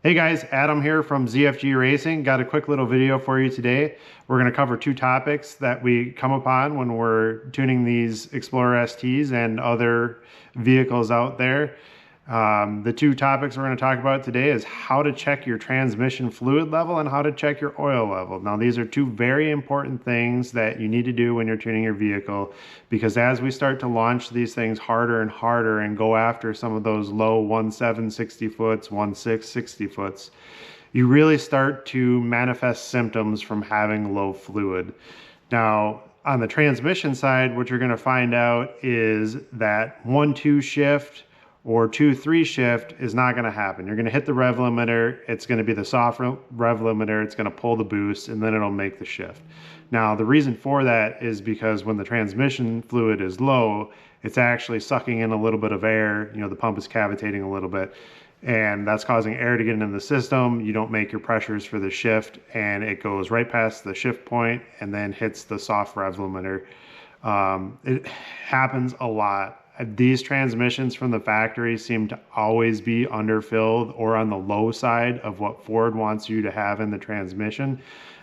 Hey guys, Adam here from ZFG Racing. Got a quick little video for you today. We're going to cover two topics that we come upon when we're tuning these Explorer STs and other vehicles out there. The two topics we're going to talk about today is how to check your transmission fluid level and how to check your oil level. Now these are two very important things that you need to do when you're tuning your vehicle, because as we start to launch these things harder and harder and go after some of those low 1.7 60 foots, 1.6 60 foots, you really start to manifest symptoms from having low fluid. Now on the transmission side, what you're going to find out is that 1-2 shift or 2-3 shift is not going to happen. You're going to hit the rev limiter, it's going to be the soft rev limiter, it's going to pull the boost, and then it'll make the shift. Now the reason for that is because when the transmission fluid is low, it's actually sucking in a little bit of air, the pump is cavitating a little bit, and that's causing air to get into the system. You don't make your pressures for the shift, and it goes right past the shift point and then hits the soft rev limiter. It happens a lot. These transmissions from the factory seem to always be underfilled or on the low side of what Ford wants you to have in the transmission.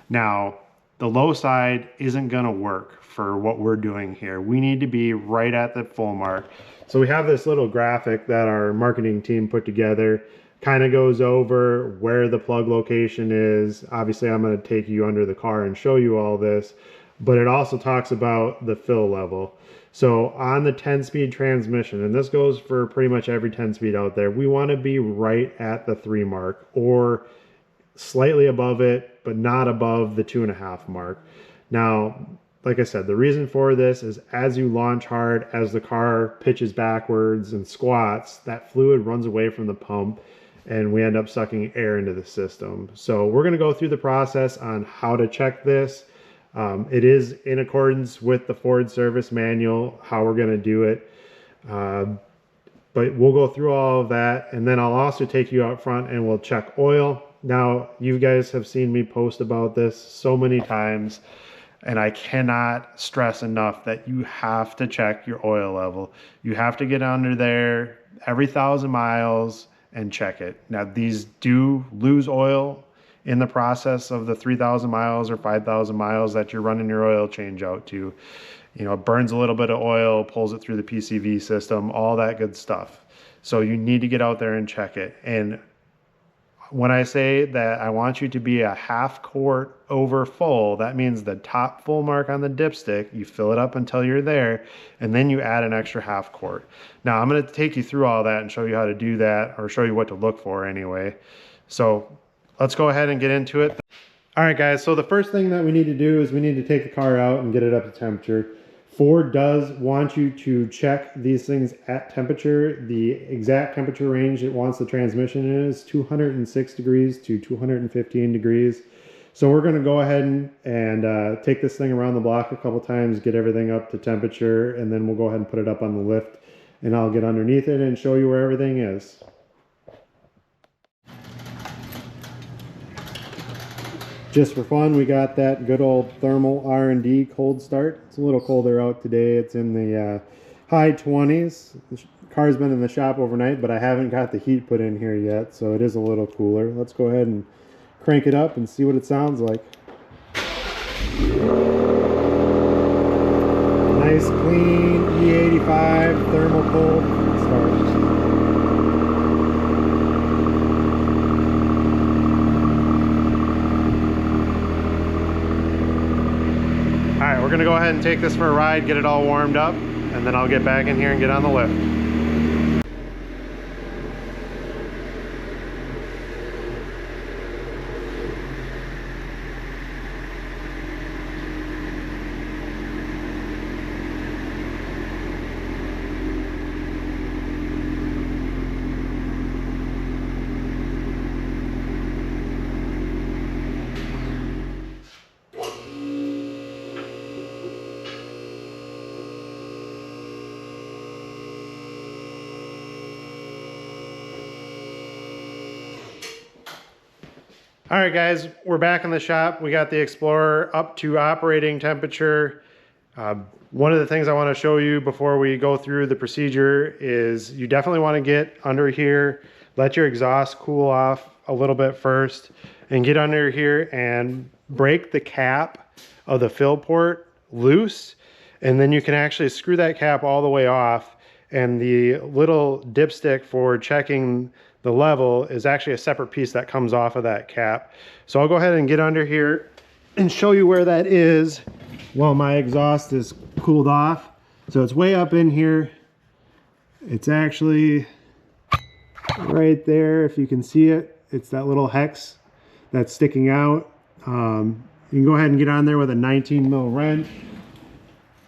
Now, the low side isn't going to work for what we're doing here. We need to be right at the full mark. So we have this little graphic that our marketing team put together. Kind of goes over where the plug location is. Obviously, I'm going to take you under the car and show you all this, but it also talks about the fill level. So on the 10-speed transmission, and this goes for pretty much every 10-speed out there, we want to be right at the 3 mark or slightly above it, but not above the 2.5 mark. Now, like I said, the reason for this is as you launch hard, as the car pitches backwards and squats, that fluid runs away from the pump and we end up sucking air into the system. So we're going to go through the process on how to check this. It is in accordance with the Ford service manual, how we're going to do it. But we'll go through all of that, and then I'll also take you out front and we'll check oil. Now, you guys have seen me post about this so many times, and I cannot stress enough that you have to check your oil level. You have to get under there every 1,000 miles and check it. Now, these do lose oil in the process of the 3,000 miles or 5,000 miles that you're running your oil change out to. It burns a little bit of oil, pulls it through the PCV system, all that good stuff. So you need to get out there and check it. And when I say that I want you to be a half quart over full, that means the top full mark on the dipstick, you fill it up until you're there, and then you add an extra half quart. Now I'm going to take you through all that and show you how to do that, or show you what to look for anyway. So let's go ahead and get into it. All right, guys, so the first thing that we need to do is we need to take the car out and get it up to temperature. Ford does want you to check these things at temperature. The exact temperature range it wants the transmission in is 206 degrees to 215 degrees. So we're going to go ahead and take this thing around the block a couple times, get everything up to temperature, and then we'll go ahead and put it up on the lift, and I'll get underneath it and show you where everything is. Just for fun, we got that good old thermal R&D cold start. It's a little colder out today. It's in the high 20s. The car's been in the shop overnight, but I haven't got the heat put in here yet, so it is a little cooler. Let's go ahead and crank it up and see what it sounds like. Nice, clean E85 thermal cold start. Alright, we're going to go ahead and take this for a ride, get it all warmed up, and then I'll get back in here and get on the lift. All right, guys, we're back in the shop. We got the Explorer up to operating temperature. One of the things I want to show you before we go through the procedure is you definitely want to get under here, let your exhaust cool off a little bit first and get under here and break the cap of the fill port loose. And then you can actually screw that cap all the way off. And the little dipstick for checking the level is actually a separate piece that comes off of that cap. So I'll go ahead and get under here and show you where that is while my exhaust is cooled off. So it's way up in here. It's actually right there, if you can see it. It's that little hex that's sticking out. You can go ahead and get on there with a 19 mil wrench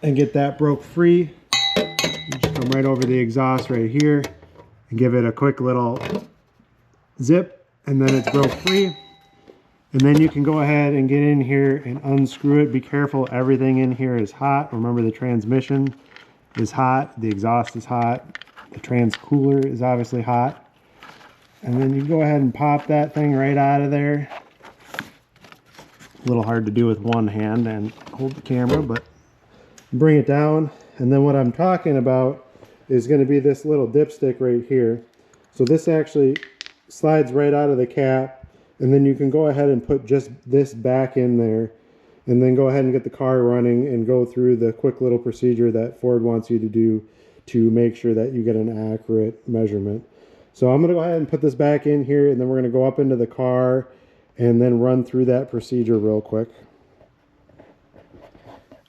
and get that broke free. You just come right over the exhaust right here and give it a quick little zip, and then it's broke free. And then you can go ahead and get in here and unscrew it. Be careful, everything in here is hot. Remember, the transmission is hot, the exhaust is hot, the trans cooler is obviously hot. And then you go ahead and pop that thing right out of there. A little hard to do with one hand and hold the camera, but bring it down. And then what I'm talking about is going to be this little dipstick right here. So this actually slides right out of the cap, and then you can go ahead and put just this back in there, and then go ahead and get the car running and go through the quick little procedure that Ford wants you to do to make sure that you get an accurate measurement. So I'm going to go ahead and put this back in here, and then we're going to go up into the car and then run through that procedure real quick.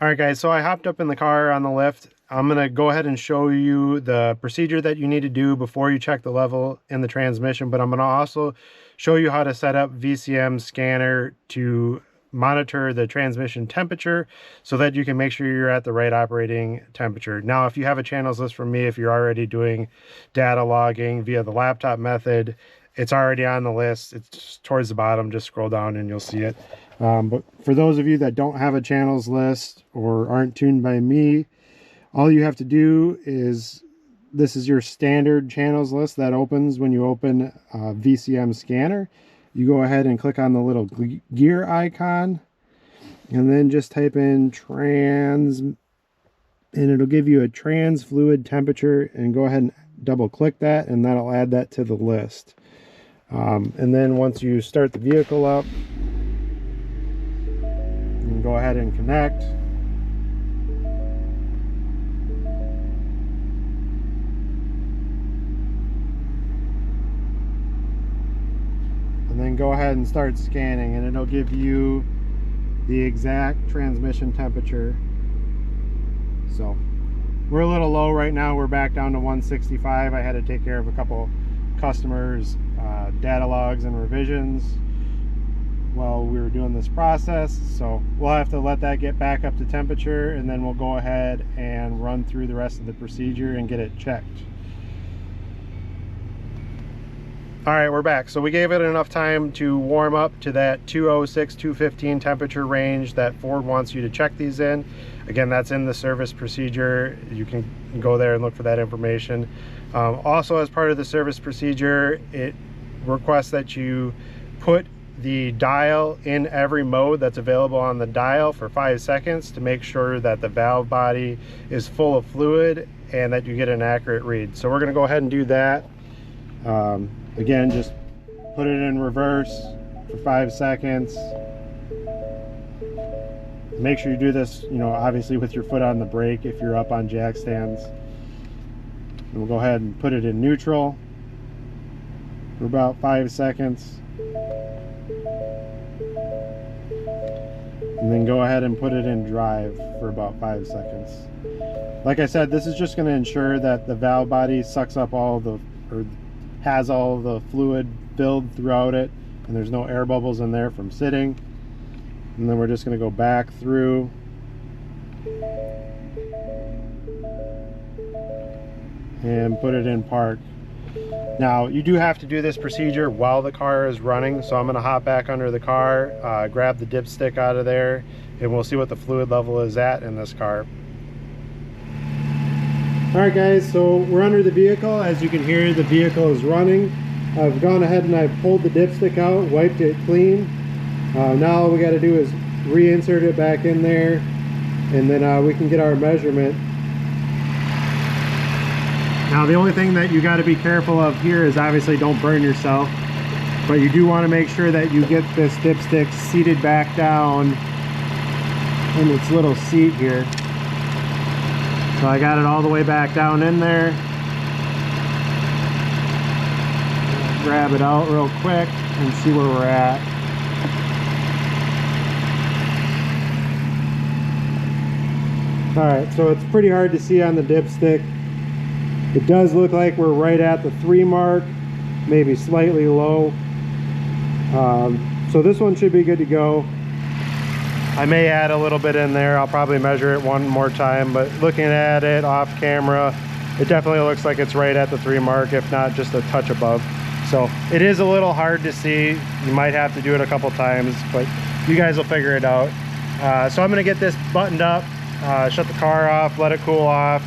All right, guys, so I hopped up in the car on the lift. I'm going to go ahead and show you the procedure that you need to do before you check the level in the transmission, but I'm going to also show you how to set up VCM scanner to monitor the transmission temperature so that you can make sure you're at the right operating temperature. Now, if you have a channels list from me, if you're already doing data logging via the laptop method, it's already on the list. It's towards the bottom. Just scroll down and you'll see it. But for those of you that don't have a channels list or aren't tuned by me, all you have to do is, this is your standard channels list that opens when you open VCM scanner. You go ahead and click on the little gear icon and then just type in trans, and it'll give you a trans fluid temperature, and go ahead and double click that, and that'll add that to the list. And then once you start the vehicle up, you can go ahead and connect. And then go ahead and start scanning, and it'll give you the exact transmission temperature. So we're a little low right now. We're back down to 165. I had to take care of a couple customers' data logs and revisions while we were doing this process. So we'll have to let that get back up to temperature, and then we'll go ahead and run through the rest of the procedure and get it checked. All right, we're back. So we gave it enough time to warm up to that 206, 215 temperature range that Ford wants you to check these in. Again, that's in the service procedure. You can go there and look for that information. Also, as part of the service procedure, it requests that you put the dial in every mode that's available on the dial for 5 seconds to make sure that the valve body is full of fluid and that you get an accurate read. So we're going to go ahead and do that. Again, just put it in reverse for 5 seconds. Make sure you do this, you know, obviously with your foot on the brake if you're up on jack stands. And we'll go ahead and put it in neutral for about 5 seconds. And then go ahead and put it in drive for about 5 seconds. Like I said, this is just going to ensure that the valve body sucks up all the, or has all the fluid filled throughout it, and there's no air bubbles in there from sitting. And then we're just going to go back through and put it in park. Now, you do have to do this procedure while the car is running, so I'm going to hop back under the car, grab the dipstick out of there, and we'll see what the fluid level is at in this car. Alright guys, so we're under the vehicle. As you can hear, the vehicle is running. I've gone ahead and I've pulled the dipstick out, wiped it clean. Now all we got to do is reinsert it back in there, and then we can get our measurement. Now the only thing that you got to be careful of here is obviously don't burn yourself. But you do want to make sure that you get this dipstick seated back down in its little seat here. So I got it all the way back down in there. Grab it out real quick and see where we're at. Alright, so it's pretty hard to see on the dipstick. It does look like we're right at the 3 mark, maybe slightly low. So this one should be good to go. I may add a little bit in there. I'll probably measure it one more time, but looking at it off camera, it definitely looks like it's right at the 3 mark, if not just a touch above. So it is a little hard to see. You might have to do it a couple times, but you guys will figure it out. So I'm gonna get this buttoned up, shut the car off, let it cool off,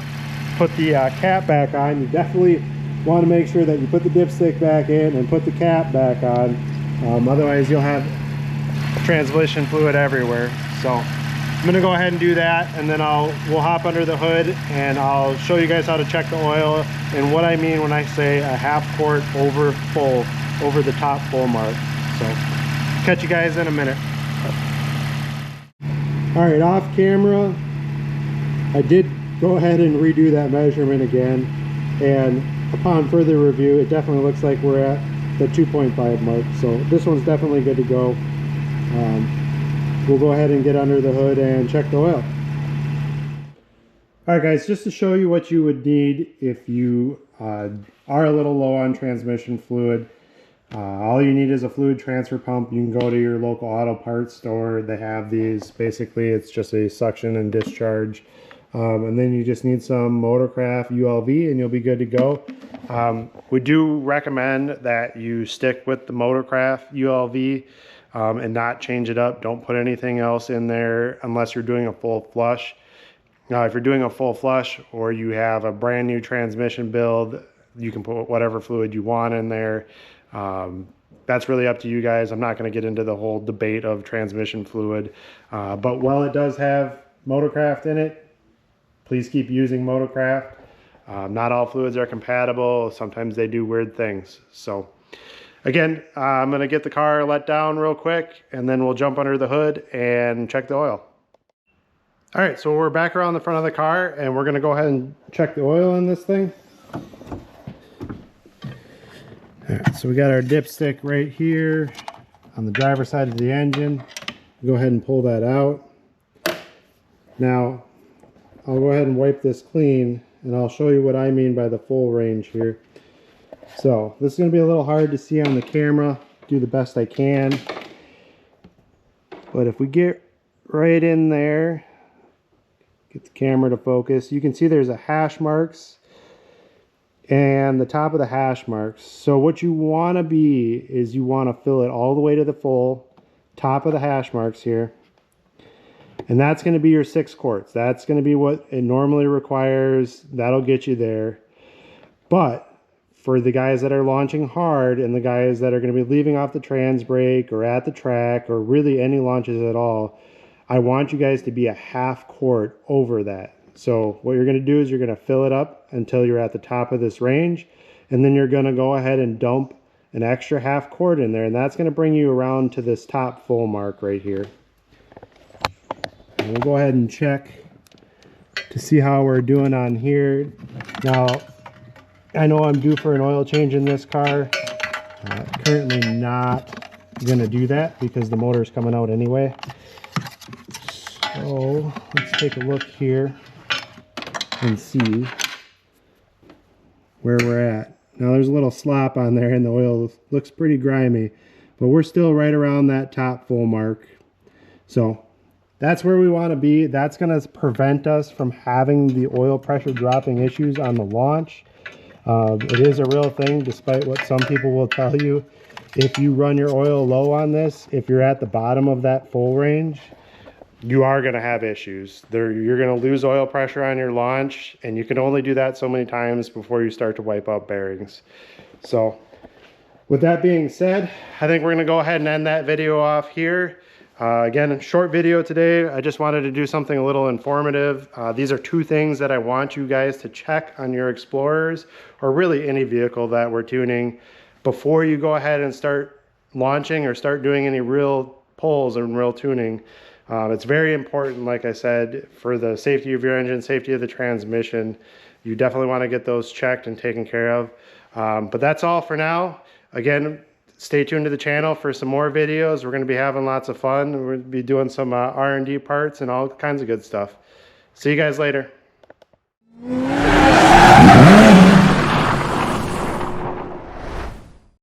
put the cap back on. You definitely want to make sure that you put the dipstick back in and put the cap back on. Otherwise you'll have transmission fluid everywhere. So I'm going to go ahead and do that, and then we'll hop under the hood and I'll show you guys how to check the oil and what I mean when I say a half quart over full, over the top full mark. So catch you guys in a minute. All right, off camera, I did go ahead and redo that measurement again, and upon further review, it definitely looks like we're at the 2.5 mark. So this one's definitely good to go. We'll go ahead and get under the hood and check the oil. All right, guys, just to show you what you would need if you are a little low on transmission fluid. All you need is a fluid transfer pump. You can go to your local auto parts store. They have these. Basically, it's just a suction and discharge. And then you just need some Motorcraft ULV and you'll be good to go. We do recommend that you stick with the Motorcraft ULV and not change it up. Don't put anything else in there unless you're doing a full flush. Now, if you're doing a full flush or you have a brand new transmission build, you can put whatever fluid you want in there. That's really up to you guys. I'm not going to get into the whole debate of transmission fluid. But while it does have Motorcraft in it, please keep using Motorcraft. Not all fluids are compatible. Sometimes they do weird things. So again, I'm going to get the car let down real quick and then we'll jump under the hood and check the oil. All right, so we're back around the front of the car and we're going to go ahead and check the oil in this thing. All right, so we got our dipstick right here on the driver's side of the engine. Go ahead and pull that out. Now, I'll go ahead and wipe this clean and I'll show you what I mean by the full range here. So this is going to be a little hard to see on the camera. Do the best I can. But if we get right in there, get the camera to focus, you can see there's a hash marks and the top of the hash marks. So what you want to be is you want to fill it all the way to the full top of the hash marks here. And that's going to be your 6 quarts. That's going to be what it normally requires. That'll get you there. But for the guys that are launching hard and the guys that are going to be leaving off the trans brake or at the track or really any launches at all, I want you guys to be a half quart over that. So what you're going to do is you're going to fill it up until you're at the top of this range. And then you're going to go ahead and dump an extra half quart in there. And that's going to bring you around to this top full mark right here. We'll go ahead and check to see how we're doing on here. Now, I know I'm due for an oil change in this car. Currently not going to do that because the motor is coming out anyway. So let's take a look here and see where we're at. Now there's a little slop on there and the oil looks pretty grimy, but we're still right around that top full mark. So that's where we want to be. That's going to prevent us from having the oil pressure dropping issues on the launch. It is a real thing, despite what some people will tell you. If you run your oil low on this, if you're at the bottom of that full range, you are going to have issues. You're going to lose oil pressure on your launch, and you can only do that so many times before you start to wipe out bearings. So with that being said, I think we're going to go ahead and end that video off here. Again, a short video today. I just wanted to do something a little informative. These are 2 things that I want you guys to check on your Explorers or really any vehicle that we're tuning before you go ahead and start launching or start doing any real pulls and real tuning. It's very important, like I said, for the safety of your engine, safety of the transmission. You definitely want to get those checked and taken care of. But that's all for now. Again, stay tuned to the channel for some more videos. We're going to be having lots of fun. We're going to be doing some R&D parts and all kinds of good stuff. See you guys later.